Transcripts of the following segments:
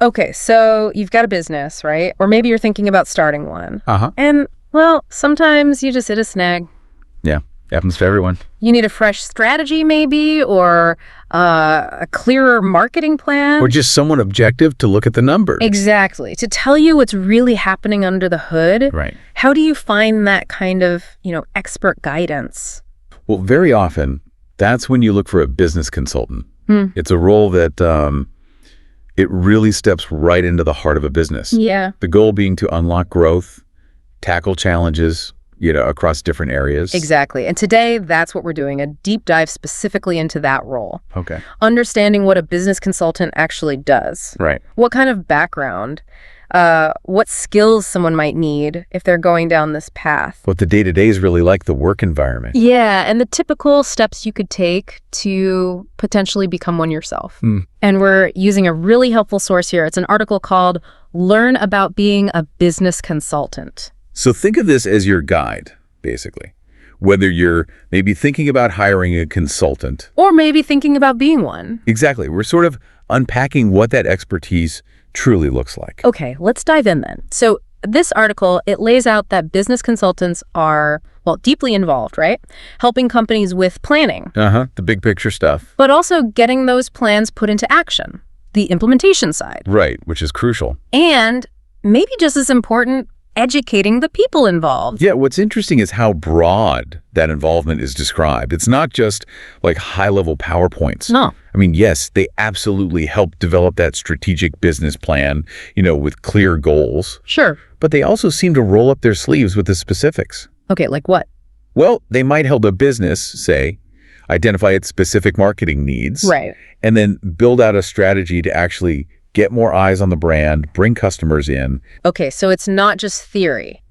Okay, so you've got a business, right? Or maybe you're thinking about starting one. Uh-huh. And, well, sometimes you just hit a snag. Yeah, happens to everyone. You need a fresh strategy, maybe, or a clearer marketing plan. Or just someone objective to look at the numbers. Exactly. To tell you what's really happening under the hood. Right. How do you find that kind of, expert guidance? Well, very often, that's when you look for a business consultant. It's a role that it really steps right into the heart of a business. Yeah. The goal being to unlock growth, tackle challenges, across different areas. Exactly. And today, that's what we're doing, a deep dive specifically into that role. Okay. Understanding what a business consultant actually does. Right. What kind of background, what skills someone might need if they're going down this path. What the day-to-day is really like, the work environment. Yeah, and the typical steps you could take to potentially become one yourself. And we're using a really helpful source here. It's an article called Learn About Being a Business Consultant. So think of this as your guide, basically. Whether you're maybe thinking about hiring a consultant. Or maybe thinking about being one. Exactly. We're sort of unpacking what that expertise truly looks like. Okay, let's dive in then. So this article, it lays out that business consultants are, deeply involved, right? Helping companies with planning. The big picture stuff. But also getting those plans put into action, the implementation side. Right, which is crucial. And maybe just as important, educating the people involved. Yeah, what's interesting is how broad that involvement is described. It's not just like high-level PowerPoints. No. I mean, yes, they absolutely help develop that strategic business plan, with clear goals. Sure. But they also seem to roll up their sleeves with the specifics. Okay, like what? Well, they might help a business, say, identify its specific marketing needs. Right. And then build out a strategy to actually get more eyes on the brand, bring customers in. Okay, so it's not just theory.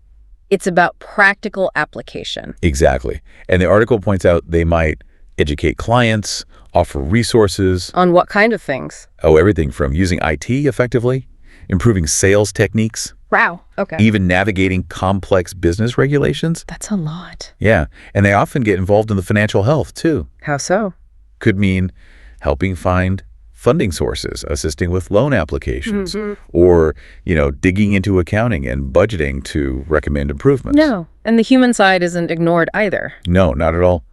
It's about practical application. Exactly. And the article points out they might educate clients, offer resources. On what kind of things? Oh, everything from using IT effectively, improving sales techniques. Wow, okay. Even navigating complex business regulations. That's a lot. Yeah, and they often get involved in the financial health, too. How so? Could mean helping find funding sources, assisting with loan applications, or, digging into accounting and budgeting to recommend improvements. No, and the human side isn't ignored either. No, not at all.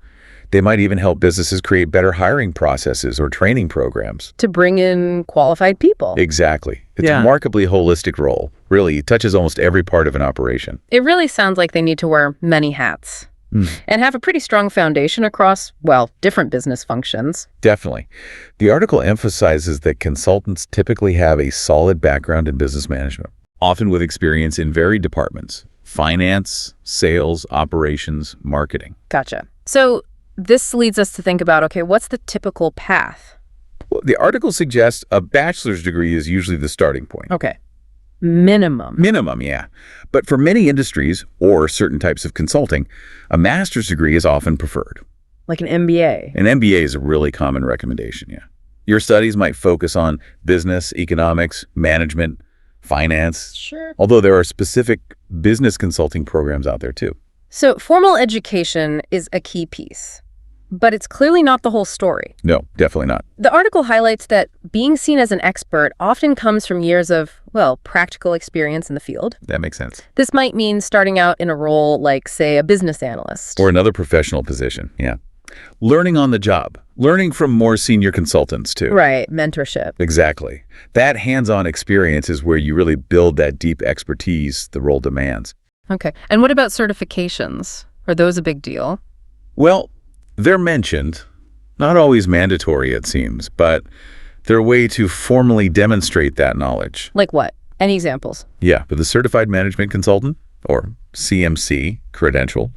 They might even help businesses create better hiring processes or training programs. To bring in qualified people. Exactly. It's a remarkably holistic role. Really, it touches almost every part of an operation. It really sounds like they need to wear many hats. And have a pretty strong foundation across, different business functions. Definitely. The article emphasizes that consultants typically have a solid background in business management, often with experience in varied departments: finance, sales, operations, marketing. Gotcha. So this leads us to think about, okay, what's the typical path? Well, the article suggests a bachelor's degree is usually the starting point. Okay. Minimum. Minimum, yeah. But for many industries or certain types of consulting, a master's degree is often preferred. Like an MBA. An MBA is a really common recommendation, yeah. Your studies might focus on business, economics, management, finance. Sure. Although there are specific business consulting programs out there too. So formal education is a key piece. But it's clearly not the whole story. No, definitely not. The article highlights that being seen as an expert often comes from years of, practical experience in the field. That makes sense. This might mean starting out in a role like, say, a business analyst. Or another professional position, yeah. Learning on the job. Learning from more senior consultants, too. Right, mentorship. Exactly. That hands-on experience is where you really build that deep expertise the role demands. Okay. And what about certifications? Are those a big deal? Well, they're mentioned, not always mandatory, it seems, but they're a way to formally demonstrate that knowledge. Like what? Any examples? Yeah, but the Certified Management Consultant, or CMC credential,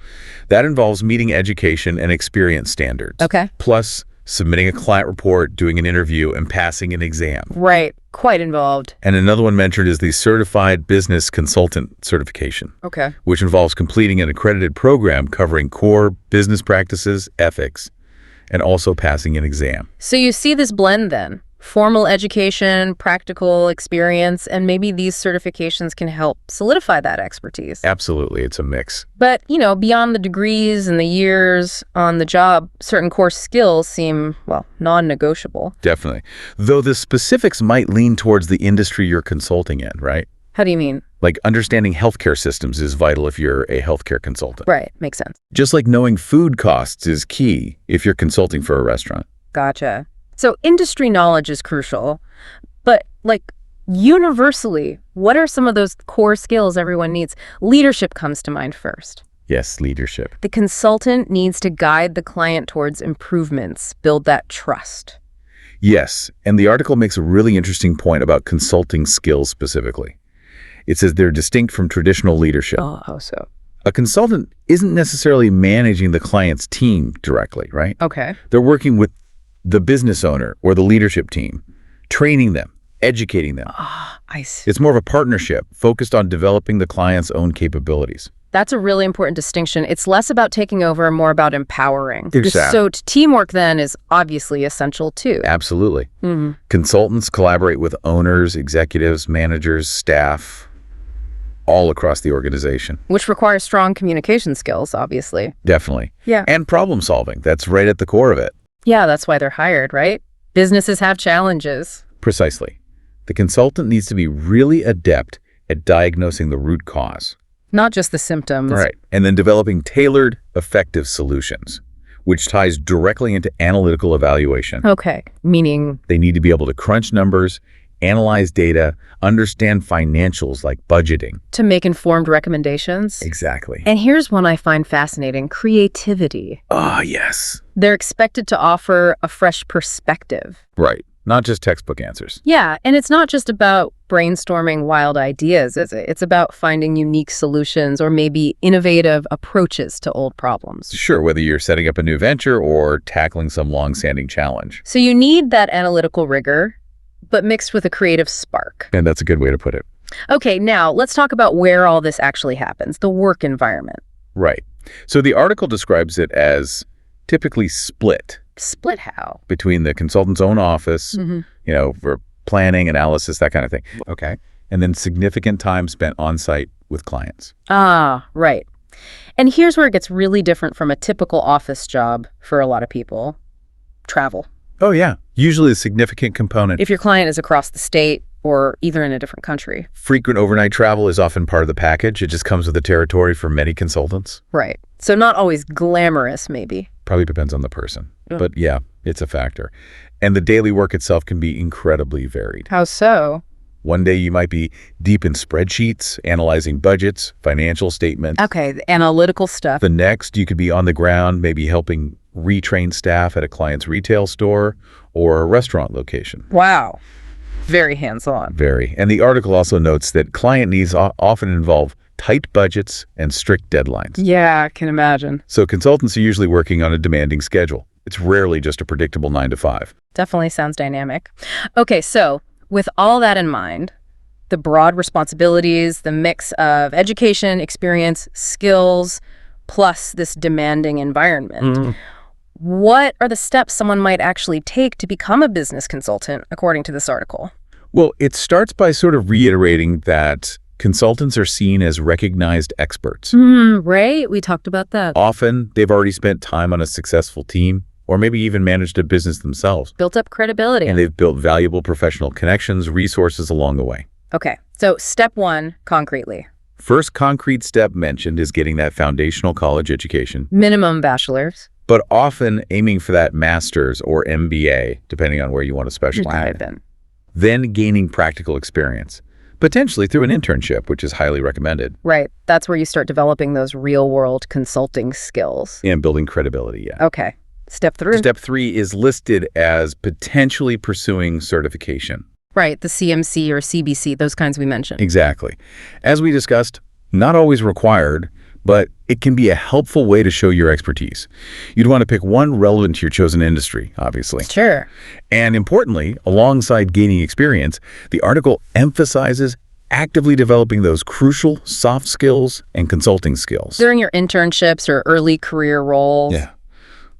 that involves meeting education and experience standards. Okay. Plus submitting a client report, doing an interview, and passing an exam. Right. Quite involved. And another one mentioned is the Certified Business Consultant certification. Okay. Which involves completing an accredited program covering core business practices, ethics, and also passing an exam. So you see this blend then. Formal education, practical experience, and maybe these certifications can help solidify that expertise. Absolutely. It's a mix. But, beyond the degrees and the years on the job, certain core skills seem, well, non-negotiable. Definitely. Though the specifics might lean towards the industry you're consulting in, right? How do you mean? Like understanding healthcare systems is vital if you're a healthcare consultant. Right. Makes sense. Just like knowing food costs is key if you're consulting for a restaurant. Gotcha. So industry knowledge is crucial, but universally, what are some of those core skills everyone needs? Leadership comes to mind first. Yes, leadership. The consultant needs to guide the client towards improvements, build that trust. Yes, and the article makes a really interesting point about consulting skills specifically. It says they're distinct from traditional leadership. Oh, how so? A consultant isn't necessarily managing the client's team directly, right? Okay. They're working with the business owner or the leadership team, training them, educating them. Ah, I see. It's more of a partnership focused on developing the client's own capabilities. That's a really important distinction. It's less about taking over and more about empowering. Exactly. So teamwork then is obviously essential too. Absolutely. Consultants collaborate with owners, executives, managers, staff, all across the organization. Which requires strong communication skills, obviously. Definitely. Yeah. And problem solving. That's right at the core of it. Yeah, that's why they're hired, right? Businesses have challenges. Precisely. The consultant needs to be really adept at diagnosing the root cause. Not just the symptoms. Right. And then developing tailored, effective solutions, which ties directly into analytical evaluation. Okay. Meaning? They need to be able to crunch numbers, analyze data, understand financials like budgeting. To make informed recommendations. Exactly. And here's one I find fascinating: creativity. Ah, yes. They're expected to offer a fresh perspective. Right. Not just textbook answers. Yeah, and it's not just about brainstorming wild ideas, is it? It's about finding unique solutions or maybe innovative approaches to old problems. Sure, whether you're setting up a new venture or tackling some long-standing challenge. So you need that analytical rigor, but mixed with a creative spark. And that's a good way to put it. Okay, now let's talk about where all this actually happens, the work environment. Right. So the article describes it as typically split. Split how? Between the consultant's own office, for planning, analysis, that kind of thing. Okay. And then significant time spent on site with clients. Ah, right. And here's where it gets really different from a typical office job for a lot of people: travel. Oh, yeah. Usually a significant component. If your client is across the state or either in a different country. Frequent overnight travel is often part of the package. It just comes with the territory for many consultants. Right. So not always glamorous, maybe. Probably depends on the person. But yeah, it's a factor. And the daily work itself can be incredibly varied. How so? One day you might be deep in spreadsheets, analyzing budgets, financial statements. Okay, the analytical stuff. The next, you could be on the ground, maybe helping retrain staff at a client's retail store or a restaurant location. Wow. Very hands-on. Very. And the article also notes that client needs often involve tight budgets and strict deadlines. Yeah, I can imagine. So consultants are usually working on a demanding schedule. It's rarely just a predictable 9 to 5. Definitely sounds dynamic. Okay, so with all that in mind, the broad responsibilities, the mix of education, experience, skills, plus this demanding environment, what are the steps someone might actually take to become a business consultant, according to this article? Well, it starts by sort of reiterating that consultants are seen as recognized experts. Right? We talked about that. Often, they've already spent time on a successful team, or maybe even managed a business themselves. Built up credibility. And they've built valuable professional connections, resources along the way. Okay, so step one, concretely. First concrete step mentioned is getting that foundational college education. Minimum bachelor's. But often aiming for that master's or MBA, depending on where you want to specialize. Then gaining practical experience, potentially through an internship, which is highly recommended. Right. That's where you start developing those real-world consulting skills. And building credibility, yeah. Okay. Step 3. Step 3 is listed as potentially pursuing certification. Right. The CMC or CBC, those kinds we mentioned. Exactly. As we discussed, not always required, but it can be a helpful way to show your expertise. You'd want to pick one relevant to your chosen industry, obviously. Sure. And importantly, alongside gaining experience, the article emphasizes actively developing those crucial soft skills and consulting skills. During your internships or early career roles. Yeah.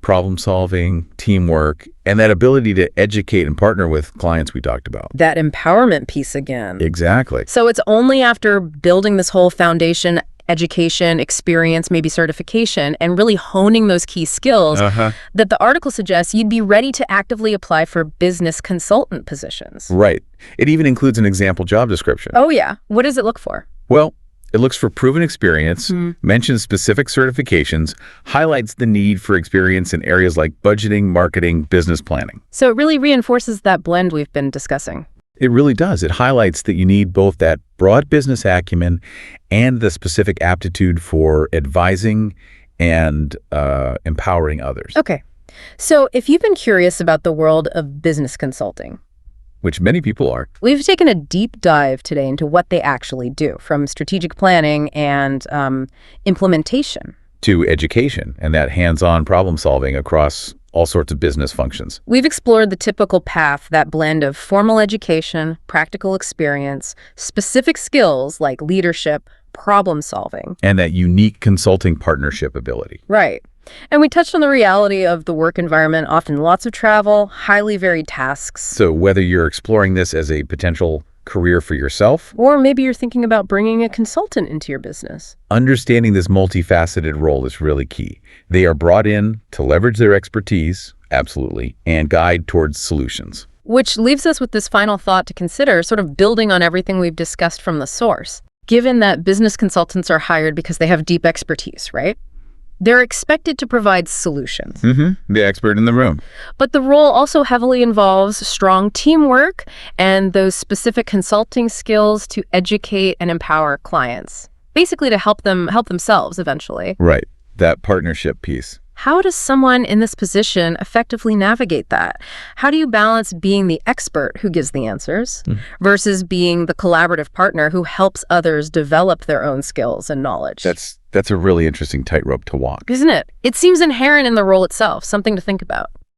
problem solving, teamwork, and that ability to educate and partner with clients we talked about. That empowerment piece again. Exactly. So it's only after building this whole foundation, education, experience, maybe certification, and really honing those key skills that the article suggests you'd be ready to actively apply for business consultant positions. Right. It even includes an example job description. Oh, yeah. What does it look for? Well, it looks for proven experience, mentions specific certifications, highlights the need for experience in areas like budgeting, marketing, business planning. So it really reinforces that blend we've been discussing. It really does. It highlights that you need both that broad business acumen and the specific aptitude for advising and empowering others. Okay. So if you've been curious about the world of business consulting, which many people are, we've taken a deep dive today into what they actually do, from strategic planning and implementation to education and that hands-on problem solving across all sorts of business functions. We've explored the typical path, that blend of formal education, practical experience, specific skills like leadership, problem solving, and that unique consulting partnership ability. Right. And we touched on the reality of the work environment, often lots of travel, highly varied tasks. So whether you're exploring this as a potential career for yourself, or maybe you're thinking about bringing a consultant into your business, understanding this multifaceted role is really key. They are brought in to leverage their expertise, absolutely, and guide towards solutions. Which leaves us with this final thought to consider, sort of building on everything we've discussed from the source. Given that business consultants are hired because they have deep expertise, right? They're expected to provide solutions. The expert in the room. But the role also heavily involves strong teamwork and those specific consulting skills to educate and empower clients, basically to help themselves eventually. Right. That partnership piece. How does someone in this position effectively navigate that? How do you balance being the expert who gives the answers versus being the collaborative partner who helps others develop their own skills and knowledge? That's a really interesting tightrope to walk. Isn't it? It seems inherent in the role itself, something to think about.